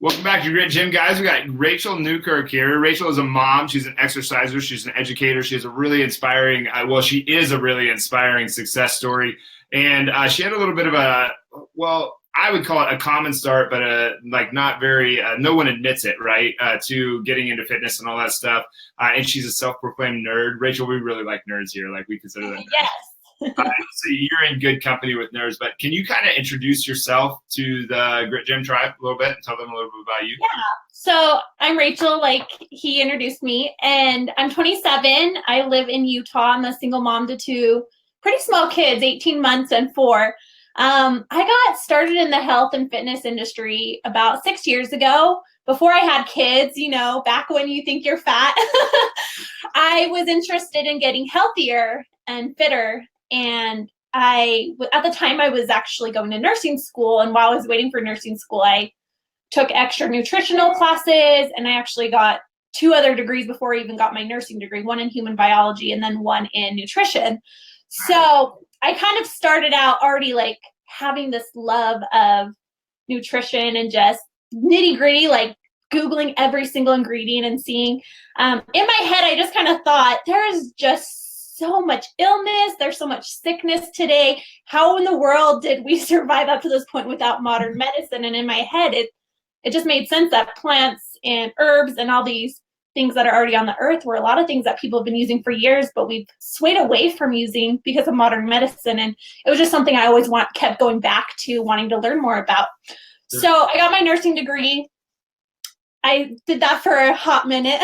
Welcome back to Grit Gym, guys. We got Rachel Newkirk here. Rachel is a mom. She's an exerciser. She's an educator. She has a really inspiring, she is a really inspiring success story. And she had a little bit of I would call it a common start, but not very, no one admits it, right, to getting into fitness and all that stuff. And she's a self-proclaimed nerd. Rachel, we really like nerds here. Like, we consider them nerds. Yes. So you're in good company with nerds, but can you kind of introduce yourself to the Grit Gym tribe a little bit and tell them a little bit about you? Yeah. So I'm Rachel, like he introduced me, and I'm 27. I live in Utah. I'm a single mom to two pretty small kids, 18 months and 4. I got started in the health and fitness industry about 6 years ago. Before I had kids, back when you think you're fat, I was interested in getting healthier and fitter. And at the time, I was actually going to nursing school. And while I was waiting for nursing school, I took extra nutritional classes, and I actually got 2 other degrees before I even got my nursing degree, one in human biology and then one in nutrition. So I kind of started out already like having this love of nutrition and just nitty gritty, like Googling every single ingredient and seeing. In my head, I just kind of thought, there's just so much illness. There's so much sickness today. How in the world did we survive up to this point without modern medicine? And in my head, it just made sense that plants and herbs and all these things that are already on the earth were a lot of things that people have been using for years, but we've swayed away from using because of modern medicine. And it was just something I always kept going back to, wanting to learn more about. Sure. So I got my nursing degree. I did that for a hot minute.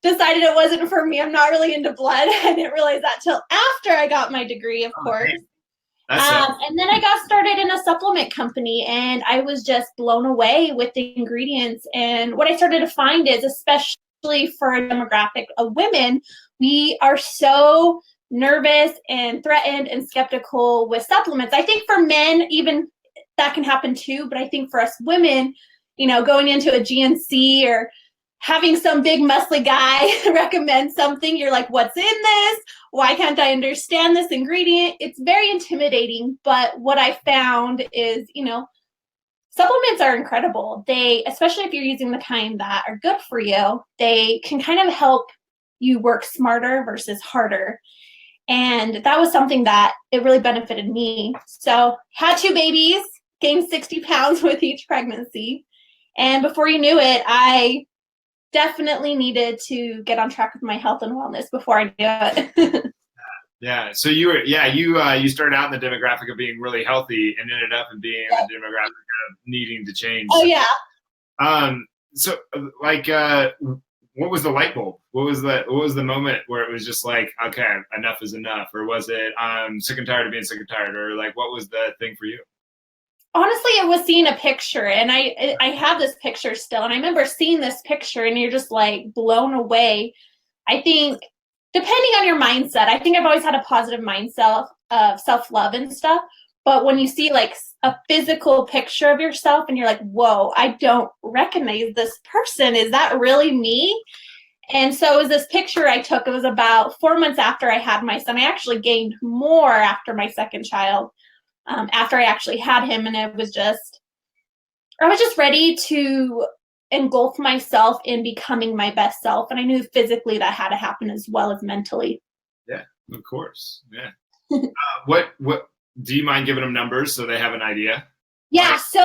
Decided it wasn't for me. I'm not really into blood. I didn't realize that till after I got my degree, of course. And then I got started in a supplement company, and I was just blown away with the ingredients. And what I started to find is, especially for a demographic of women, we are so nervous and threatened and skeptical with supplements. I think for men, even that can happen too. But I think for us women, going into a GNC or having some big muscly guy recommend something, you're like, what's in this? Why can't I understand this ingredient? It's very intimidating. But what I found is, supplements are incredible. They, especially if you're using the kind that are good for you, they can kind of help you work smarter versus harder. And that was something that it really benefited me. So had 2 babies, gained 60 pounds with each pregnancy. And before you knew it, I definitely needed to get on track with my health and wellness before I knew it. Yeah. So you started out in the demographic of being really healthy and ended up in being in the demographic of needing to change. Oh yeah. So what was the light bulb? What was the moment where it was just like, okay, enough is enough? Or was it I'm sick and tired of being sick and tired? Or like, what was the thing for you? Honestly, it was seeing a picture, and I have this picture still, and I remember seeing this picture, and you're just like blown away. I think depending on your mindset, I think I've always had a positive mindset of self-love and stuff, but when you see like a physical picture of yourself and you're like, whoa, I don't recognize this person. Is that really me? And so it was this picture I took. It was about 4 months after I had my son. I actually gained more after my second child. After I actually had him, and I was just ready to engulf myself in becoming my best self. And I knew physically that had to happen as well as mentally. Yeah, of course. Yeah. What do you mind giving them numbers so they have an idea? Yeah. So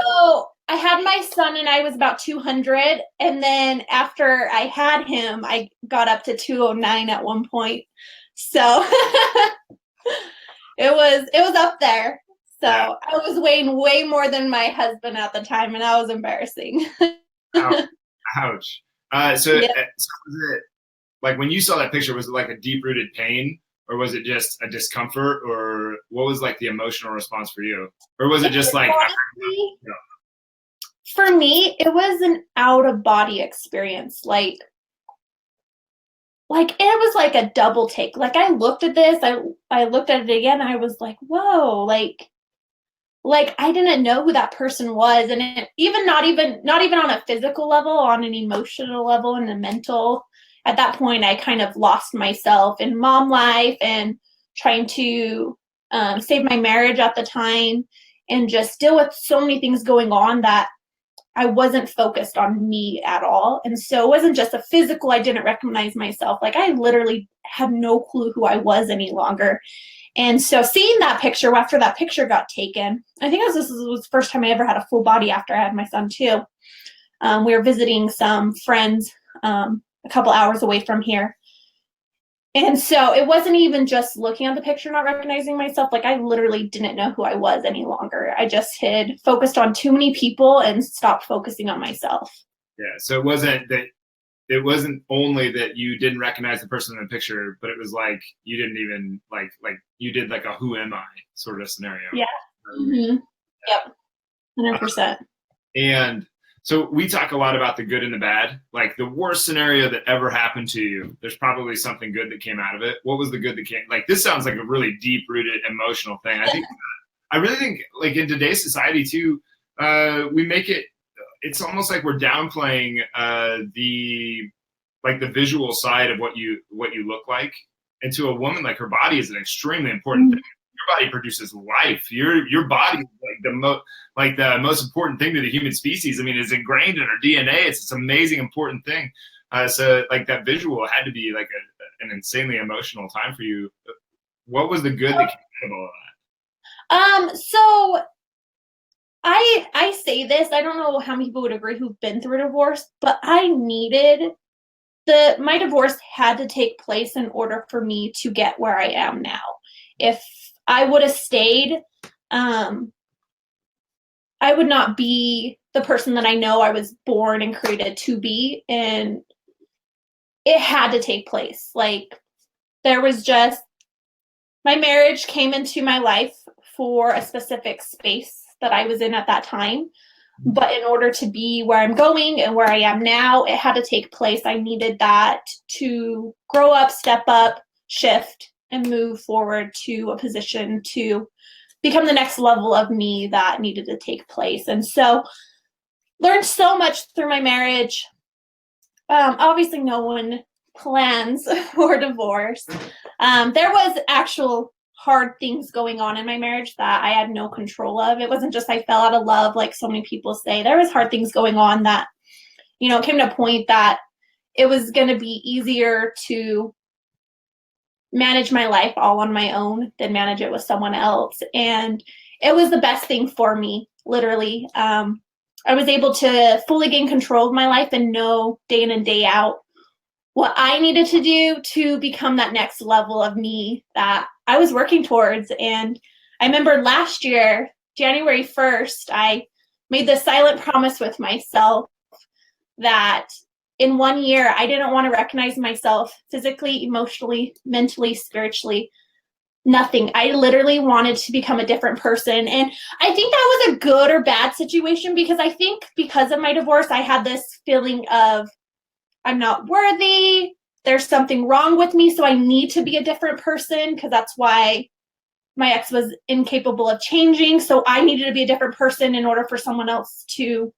I had my son and I was about 200. And then after I had him, I got up to 209 at one point. So it was up there. So yeah. I was weighing way more than my husband at the time, and that was embarrassing. Ouch. So was it like when you saw that picture, was it like a deep-rooted pain, or was it just a discomfort, or what was like the emotional response for you? Or was it just like... For me, it was an out-of-body experience. Like it was like a double take. Like I looked at this, I looked at it again, I was like, whoa, like I didn't know who that person was. And not even on a physical level, on an emotional level and a mental. At that point, I kind of lost myself in mom life and trying to save my marriage at the time and just deal with so many things going on that I wasn't focused on me at all. And so it wasn't just a physical, I didn't recognize myself. Like I literally had no clue who I was any longer. And so seeing that picture after that picture got taken, I think this was the first time I ever had a full body after I had my son too. We were visiting some friends a couple hours away from here. And so it wasn't even just looking at the picture, not recognizing myself. Like I literally didn't know who I was any longer. I just had focused on too many people and stopped focusing on myself. Yeah. So it wasn't only that you didn't recognize the person in the picture, but it was like you didn't even like you did like a who am I sort of scenario. Yeah. Mm-hmm. Yep. 100%. And so we talk a lot about the good and the bad. Like the worst scenario that ever happened to you, there's probably something good that came out of it. What was the good that came? Like this sounds like a really deep-rooted emotional thing. I really think like in today's society too, we make it. It's almost like we're downplaying the visual side of what you look like. And to a woman, like her body is an extremely important thing. Your body produces life. Your body is like the most important thing to the human species. I mean, it's ingrained in our DNA. It's this amazing, important thing. So like that visual had to be like an insanely emotional time for you. What was the good that came out of all of that? So I say this, I don't know how many people would agree who've been through a divorce, but I needed my divorce had to take place in order for me to get where I am now. If I would have stayed, I would not be the person that I know I was born and created to be. And it had to take place. Like there was just, my marriage came into my life for a specific space that I was in at that time. But in order to be where I'm going and where I am now, it had to take place. I needed that to grow up, step up, shift, and move forward to a position to become the next level of me that needed to take place. And so learned so much through my marriage. Obviously no one plans for divorce. There was actual hard things going on in my marriage that I had no control of. It wasn't just I fell out of love like so many people say. There was hard things going on that, it came to a point that it was going to be easier to manage my life all on my own than manage it with someone else. And it was the best thing for me, literally. I was able to fully gain control of my life and know day in and day out what I needed to do to become that next level of me that I was working towards. And I remember last year, January 1st, I made this silent promise with myself that in 1 year, I didn't want to recognize myself physically, emotionally, mentally, spiritually, nothing. I literally wanted to become a different person. And I think that was a good or bad situation because I think because of my divorce, I had this feeling of I'm not worthy. There's something wrong with me. So I need to be a different person because that's why my ex was incapable of changing. So I needed to be a different person in order for someone else to,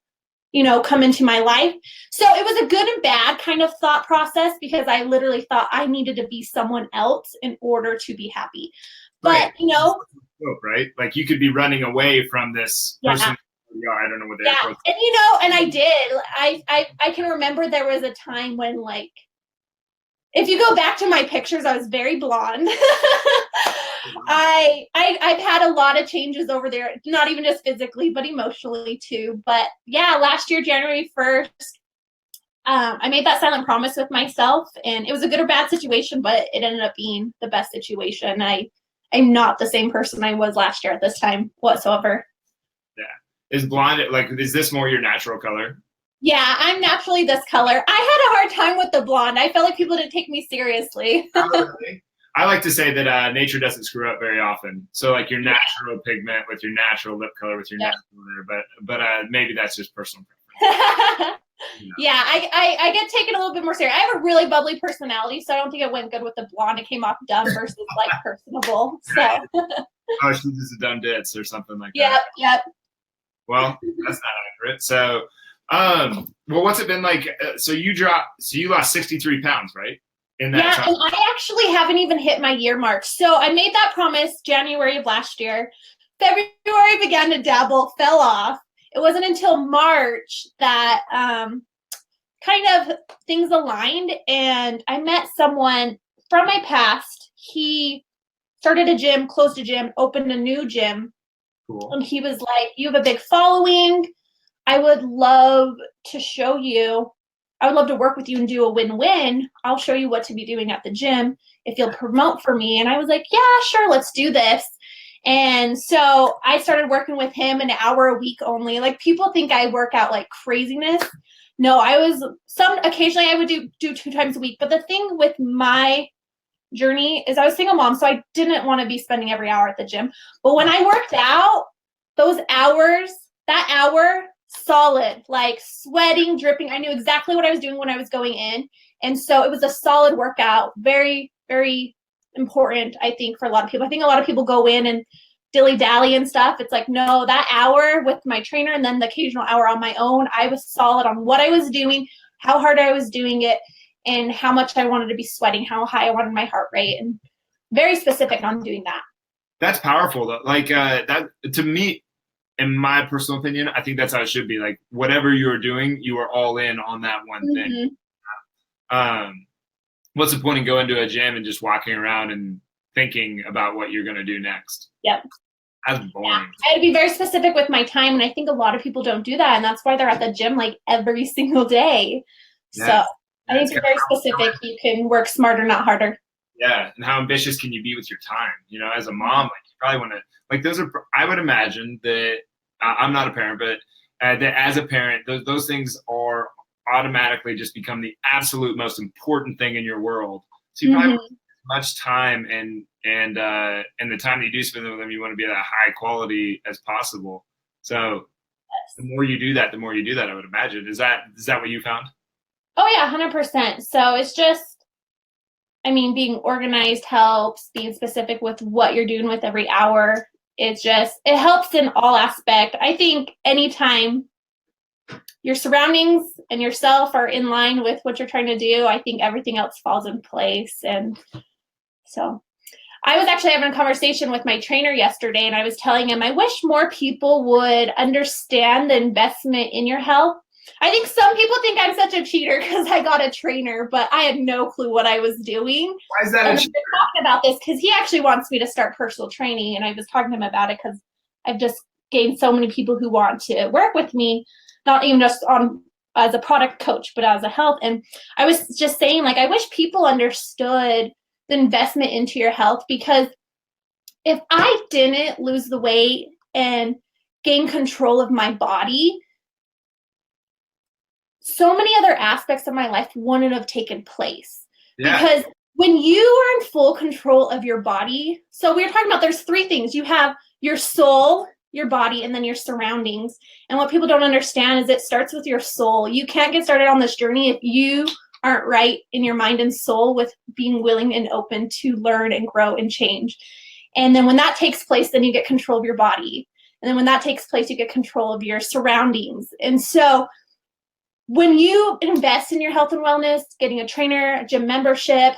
come into my life. So it was a good and bad kind of thought process because I literally thought I needed to be someone else in order to be happy. But, right? Like you could be running away from this person. Yeah, I don't know what they're and and I did. I can remember there was a time when like if you go back to my pictures, I was very blonde. I've had a lot of changes over there, not even just physically, but emotionally too. But yeah, last year, January 1st, I made that silent promise with myself, and it was a good or bad situation, but it ended up being the best situation. I'm not the same person I was last year at this time whatsoever. Yeah. Is blonde, is this more your natural color? Yeah, I'm naturally this color. I had a hard time with the blonde. I felt like people didn't take me seriously. Really? I like to say that nature doesn't screw up very often. So like your natural pigment with your natural lip color with your natural hair, but maybe that's just personal preference. Yeah, I get taken a little bit more serious. I have a really bubbly personality, so I don't think it went good with the blonde. It came off dumb versus like personable. So. Oh, she's just a dumb ditz or something like that. Yep. Well, that's not accurate. So, well, what's it been like? So you lost 63 pounds, right? In that time. And I actually haven't even hit my year mark. So I made that promise January of last year. February began to dabble, fell off. it wasn't until March that kind of things aligned, and I met someone from my past. He started a gym, closed a gym, opened a new gym. Cool. And he was like, you have a big following. I would love to show you. I would love to work with you and do a win-win. I'll show you what to be doing at the gym if you'll promote for me. And I was like, yeah, sure, let's do this. And so I started working with him an hour a week only. Like, people think I work out like craziness. No, occasionally I would do 2 times a week. But the thing with my journey is I was single mom, so I didn't want to be spending every hour at the gym. But when I worked out, that hour, solid, like sweating, dripping. I knew exactly what I was doing when I was going in. And so it was a solid workout. Very, very important, I think, for a lot of people. I think a lot of people go in and dilly-dally and stuff. It's like, no, that hour with my trainer and then the occasional hour on my own, I was solid on what I was doing, how hard I was doing it, and how much I wanted to be sweating, how high I wanted my heart rate, and very specific on doing that. That's powerful, though. Like, that, to me, in my personal opinion, I think that's how it should be. Like, whatever you're doing, you are all in on that one thing. What's the point in going to a gym and just walking around and thinking about what you're going to do next? Yep. That's boring. Yeah. I had to be very specific with my time, and I think a lot of people don't do that, and that's why they're at the gym like every single day. Yeah. So I think you're very specific. You can work smarter, not harder. Yeah, and how ambitious can you be with your time? You know, as a mom, like, you probably want to, like, those are, I would imagine that, I'm not a parent, but that as a parent, those things are automatically just become the absolute most important thing in your world. So you probably want as much time and the time that you do spend with them, you want to be at a high quality as possible. So the more you do that, I would imagine. Is that what you found? Oh yeah, 100%. So it's just, I mean, being organized helps, being specific with what you're doing with every hour. It helps in all aspect. I think anytime your surroundings and yourself are in line with what you're trying to do, I think everything else falls in place. And so I was actually having a conversation with my trainer yesterday, and I was telling him, I wish more people would understand the investment in your health. I think some people think I'm such a cheater because I got a trainer, but I had no clue what I was doing. Why is that? And I've been talking about this because he actually wants me to start personal training, and I was talking to him about it because I've just gained so many people who want to work with me, not even just as a product coach, but as a health. And I was just saying, like, I wish people understood the investment into your health, because if I didn't lose the weight and gain control of my body, so many other aspects of my life wouldn't have taken place. Yeah. Because when you are in full control of your body, so we were talking about there's 3 things. You have your soul, your body, and then your surroundings. And what people don't understand is it starts with your soul. You can't get started on this journey if you aren't right in your mind and soul with being willing and open to learn and grow and change. And then when that takes place, then you get control of your body. And then when that takes place, you get control of your surroundings. And so when you invest in your health and wellness, getting a trainer, a gym membership,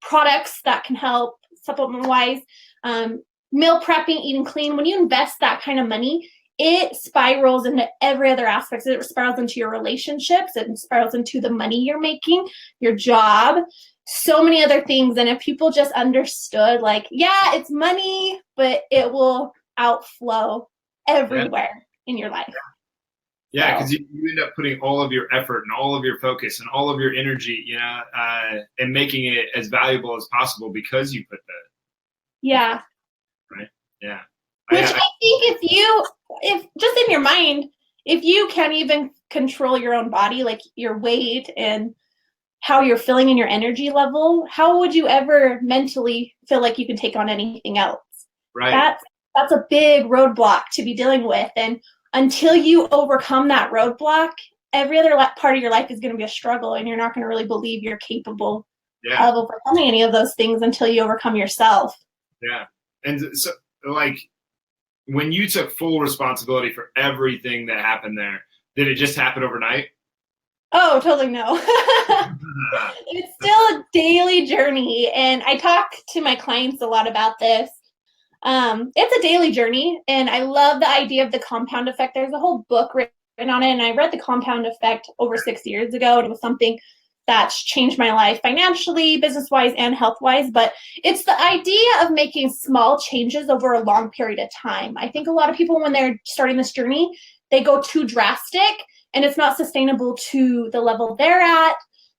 products that can help supplement-wise, meal prepping, eating clean, when you invest that kind of money, it spirals into every other aspect. It spirals into your relationships. It spirals into the money you're making, your job, so many other things. And if people just understood, like, yeah, it's money, but it will outflow everywhere in your life. Yeah, because you end up putting all of your effort and all of your focus and all of your energy, you know, and making it as valuable as possible because you put that. Yeah. Right. Yeah. Which I think if just in your mind, if you can't even control your own body, like your weight and how you're feeling in your energy level, how would you ever mentally feel like you can take on anything else? Right. That's a big roadblock to be dealing with. And until you overcome that roadblock, every other part of your life is going to be a struggle, and you're not going to really believe you're capable of overcoming any of those things until you overcome yourself. Yeah. And so, like, when you took full responsibility for everything that happened there, did it just happen overnight? Oh, totally no. It's still a daily journey. And I talk to my clients a lot about this. It's a daily journey, and I love the idea of the compound effect. There's a whole book written on it, and I read the compound effect over 6 years ago. It was something that's changed my life financially, business-wise, and health-wise. But it's the idea of making small changes over a long period of time. I think a lot of people, when they're starting this journey, they go too drastic, and it's not sustainable to the level they're at,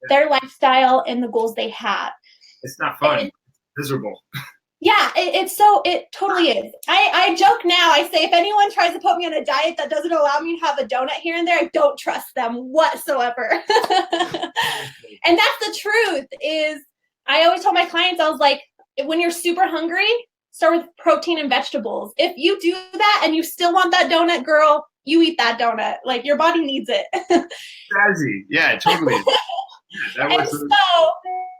their lifestyle, and the goals they have. It's not fun. It's miserable. Yeah, it totally is. I joke now. I say if anyone tries to put me on a diet that doesn't allow me to have a donut here and there, I don't trust them whatsoever. And that's the truth. Is I always tell my clients, I was like, when you're super hungry, start with protein and vegetables. If you do that and you still want that donut, girl, you eat that donut. Like, your body needs it. Strategy. Yeah, totally. That And works. so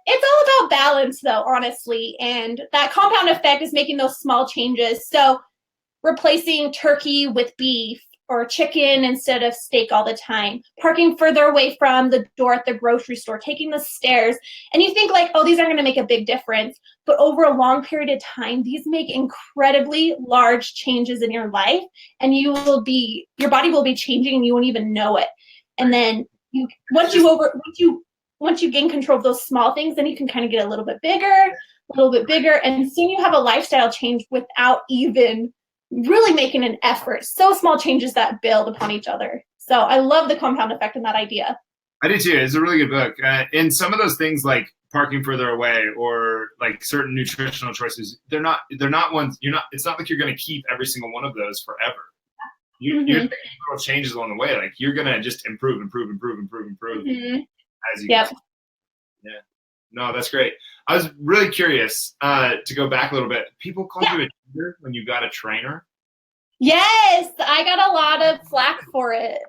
it's all about balance, though, honestly. And that compound effect is making those small changes. So replacing turkey with beef or chicken instead of steak all the time, parking further away from the door at the grocery store, taking the stairs. And you think like, oh, these aren't going to make a big difference. But over a long period of time, these make incredibly large changes in your life. And your body will be changing and you won't even know it. And then once you gain control of those small things, then you can kind of get a little bit bigger, and soon you have a lifestyle change without even really making an effort. So small changes that build upon each other. So I love the compound effect in that idea. I do too. It's a really good book. And some of those things like parking further away or like certain nutritional choices, they're not ones it's not like you're going to keep every single one of those forever. You're making little changes along the way. Like, you're going to just improve as you go. Yeah. No, that's great. I was really curious to go back a little bit. People called you a cheater when you got a trainer. Yes, I got a lot of flack for it.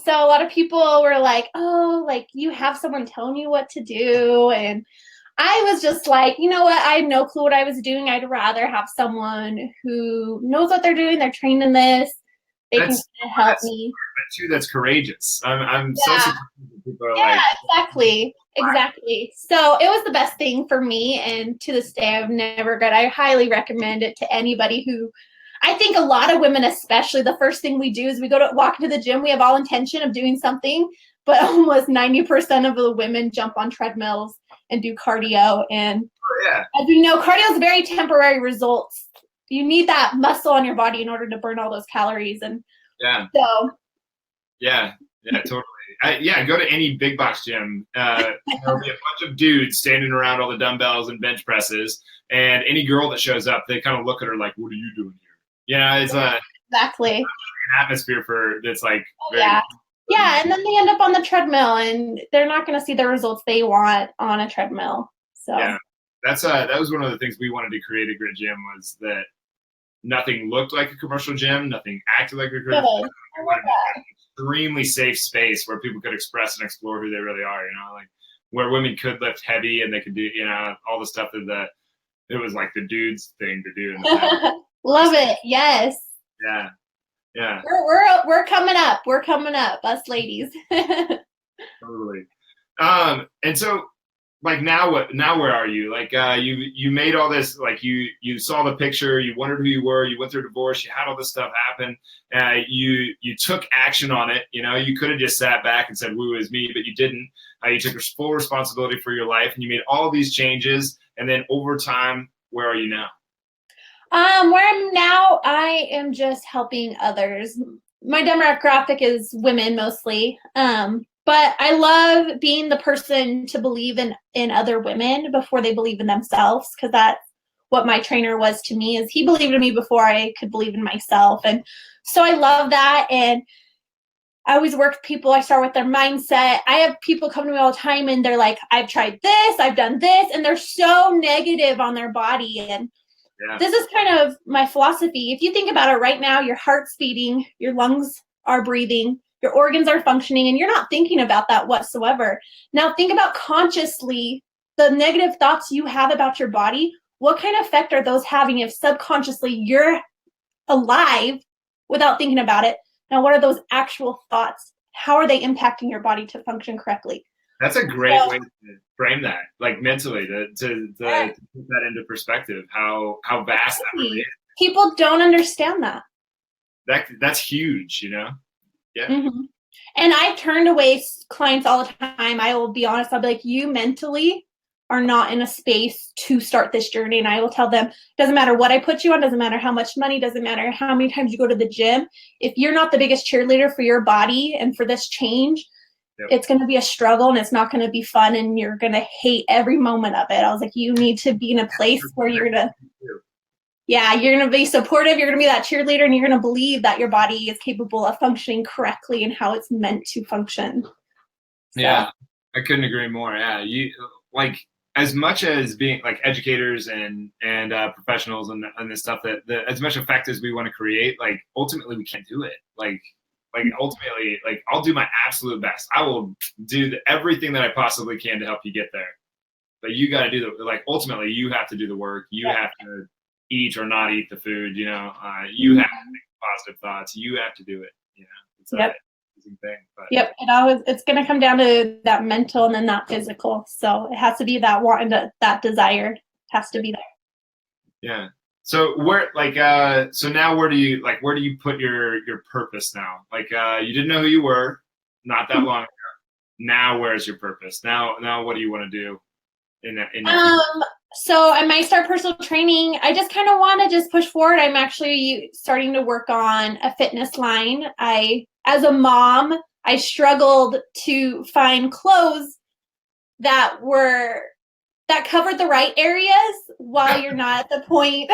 So a lot of people were like, oh, like, you have someone telling you what to do. And I was just like, you know what? I had no clue what I was doing. I'd rather have someone who knows what they're doing. They're trained in this. They can help me. Too, that's courageous. I'm so surprised that people are like, exactly. So it was the best thing for me, and to this day, I've never regret. I highly recommend it to anybody who. I think a lot of women, especially, the first thing we do is we go to walk into the gym. We have all intention of doing something, but almost 90% of the women jump on treadmills and do cardio. And as we know, cardio is very temporary results. You need that muscle on your body in order to burn all those calories. And totally. Go to any big box gym. There'll be a bunch of dudes standing around all the dumbbells and bench presses, and any girl that shows up, they kind of look at her like, "What are you doing here?" It's exactly an atmosphere that's like and then they end up on the treadmill, and they're not going to see the results they want on a treadmill. So that was one of the things we wanted to create at Grit Gym, was that nothing looked like a commercial gym, nothing acted like a commercial gym. Extremely safe space where people could express and explore who they really are, like where women could lift heavy and they could do, all the stuff that it was like the dude's thing to do. Love it. Yes. Yeah. We're coming up. We're coming up, us ladies. Totally. And so, like, now where are you? Like, you made all this, like, you saw the picture, you wondered who you were, you went through a divorce, you had all this stuff happen, you took action on it. You could have just sat back and said, "Woo is me," but you didn't. You took full responsibility for your life, and you made all these changes. And then over time, where are you now? Where I'm now, I am just helping others. My demographic is women mostly. But I love being the person to believe in other women before they believe in themselves, because that's what my trainer was to me. Is he believed in me before I could believe in myself. And so I love that. And I always work with people. I start with their mindset. I have people come to me all the time and they're like, "I've tried this, I've done this," and they're so negative on their body. And this is kind of my philosophy. If you think about it right now, your heart's beating, your lungs are breathing, your organs are functioning, and you're not thinking about that whatsoever. Now think about consciously the negative thoughts you have about your body. What kind of effect are those having if subconsciously you're alive without thinking about it? Now, what are those actual thoughts? How are they impacting your body to function correctly? That's a great way to frame that, like mentally, to put that into perspective, how vast that really is. People don't understand that. That's huge, Yeah. Mm-hmm. And I've turned away clients all the time. I will be honest. I'll be like, you mentally are not in a space to start this journey. And I will tell them, doesn't matter what I put you on, doesn't matter how much money, doesn't matter how many times you go to the gym. If you're not the biggest cheerleader for your body and for this change, Yep. it's going to be a struggle and it's not going to be fun and you're going to hate every moment of it. I was like, you need to be in a place where you're going to, yeah, you're going to be supportive. You're going to be that cheerleader and you're going to believe that your body is capable of functioning correctly and how it's meant to function. So. Yeah, I couldn't agree more. Yeah, you like as much as being like educators and professionals and this stuff that as much effect as we want to create, like ultimately we can't do it. Like ultimately, like I'll do my absolute best. I will do everything that I possibly can to help you get there. But you got to do ultimately you have to do the work. You have to eat or not eat the food. You have to think positive thoughts. You have to do it. It's yep. Thing, but. Yep, it's going to come down to that mental and then that physical. So it has to be that want and that desire has to be there. Yeah. So so now where do you put your purpose now? Like you didn't know who you were not that long ago. Now where's your purpose? Now what do you want to do so I might start personal training. I just kind of want to just push forward. I'm actually starting to work on a fitness line. As a mom, I struggled to find clothes that covered the right areas while you're not at the point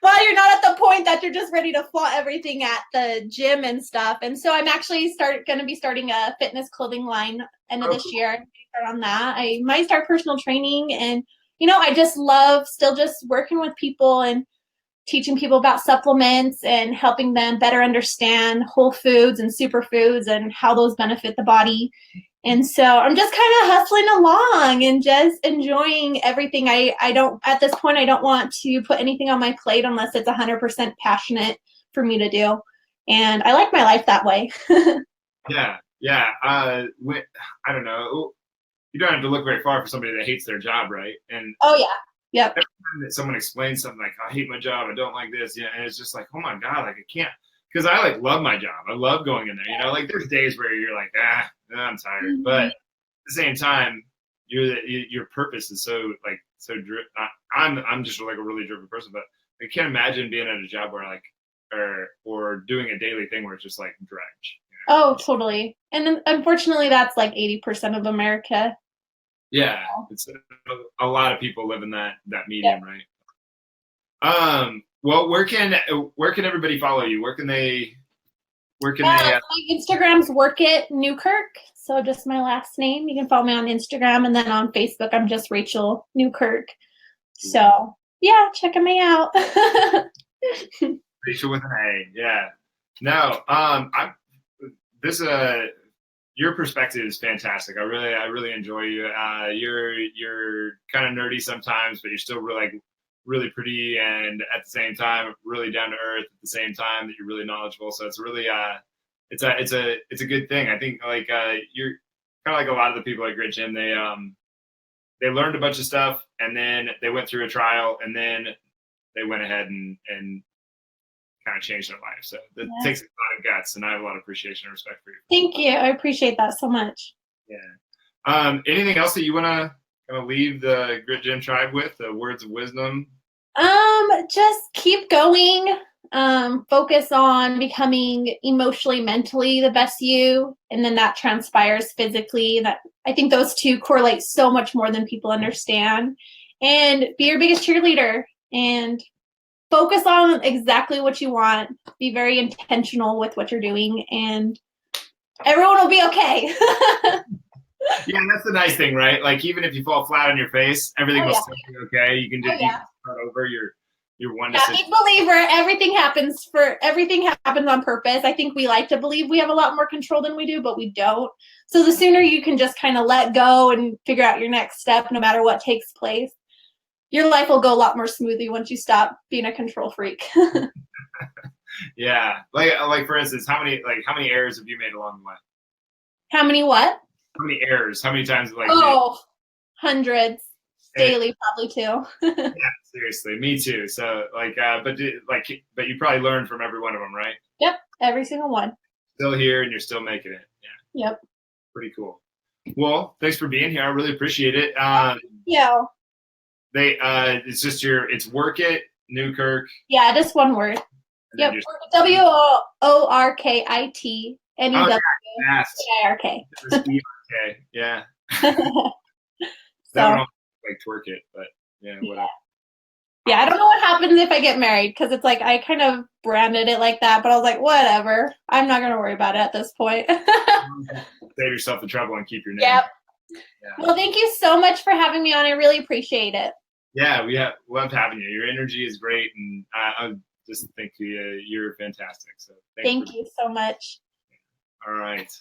that you're just ready to flaunt everything at the gym and stuff. And so I'm actually going to be starting a fitness clothing line end of this year. Start on that. I might start personal training, and I just love still just working with people and teaching people about supplements and helping them better understand whole foods and superfoods and how those benefit the body. And so I'm just kind of hustling along and just enjoying everything. I don't, at this point, I don't want to put anything on my plate unless it's 100% passionate for me to do. And I like my life that way. Yeah. I don't know. You don't have to look very far for somebody that hates their job, right? And oh yeah. Yep. Every time that someone explains something like, I hate my job, I don't like this, and it's just like, oh my God, like I can't, because I love my job. I love going in there, like there's days where you're like, I'm tired. Mm-hmm. But at the same time, your purpose is so driven. I'm just like a really driven person, but I can't imagine being at a job where or doing a daily thing where it's just like dredge. Oh, totally. And unfortunately, that's like 80% of America. Yeah, it's a lot of people live in that medium, right? Well, where can everybody follow you? Where can they? My Instagram's Work It Newkirk. So just my last name. You can follow me on Instagram, and then on Facebook, I'm just Rachel Newkirk. So yeah, check me out. Rachel with an A. Yeah. No. Your perspective is fantastic. I really enjoy you. You're kind of nerdy sometimes, but you're still really pretty, and at the same time, really down to earth. At the same time, that you're really knowledgeable. So it's really it's a good thing. I think you're kind of like a lot of the people at Grit Gym. They learned a bunch of stuff, and then they went through a trial, and then they went ahead and kind of changed their life. So it takes a lot of guts, and I have a lot of appreciation and respect for you. Thank you. I appreciate that so much. Yeah. Anything else that you want to kind of leave the Grit Gym tribe with? Words of wisdom? Just keep going. Focus on becoming emotionally, mentally the best you, and then that transpires physically. That I think those two correlate so much more than people understand. And be your biggest cheerleader and focus on exactly what you want. Be very intentional with what you're doing, and everyone will be okay. Yeah, that's the nice thing, right? Like even if you fall flat on your face, everything will still be okay. You can just start over your one decision. Big believer. Everything happens on purpose. I think we like to believe we have a lot more control than we do, but we don't. So the sooner you can just kind of let go and figure out your next step, no matter what takes place, your life will go a lot more smoothly once you stop being a control freak. Yeah. Like for instance, how many errors have you made along the way? How many what? How many errors? How many times hundreds. daily probably too. Yeah, seriously, me too. So but you probably learned from every one of them, right? Yep, every single one. Still here and you're still making it. Yeah, Yep. pretty cool. Well, thanks for being here. I really appreciate it. Yeah. It's just it's Work It, Newkirk. Yeah, just one word. Yep. WORKIT NEWKIRK. Okay, yeah. So, That would almost like twerk it, but yeah, whatever. yeah, I don't know what happens if I get married because it's like I kind of branded it like that, but I was like, whatever. I'm not gonna worry about it at this point. Save yourself the trouble and keep your name. Yep. Yeah. Well, thank you so much for having me on. I really appreciate it. Yeah, we have loved having you. Your energy is great, and I just think you're fantastic. So Thank you so much. All right.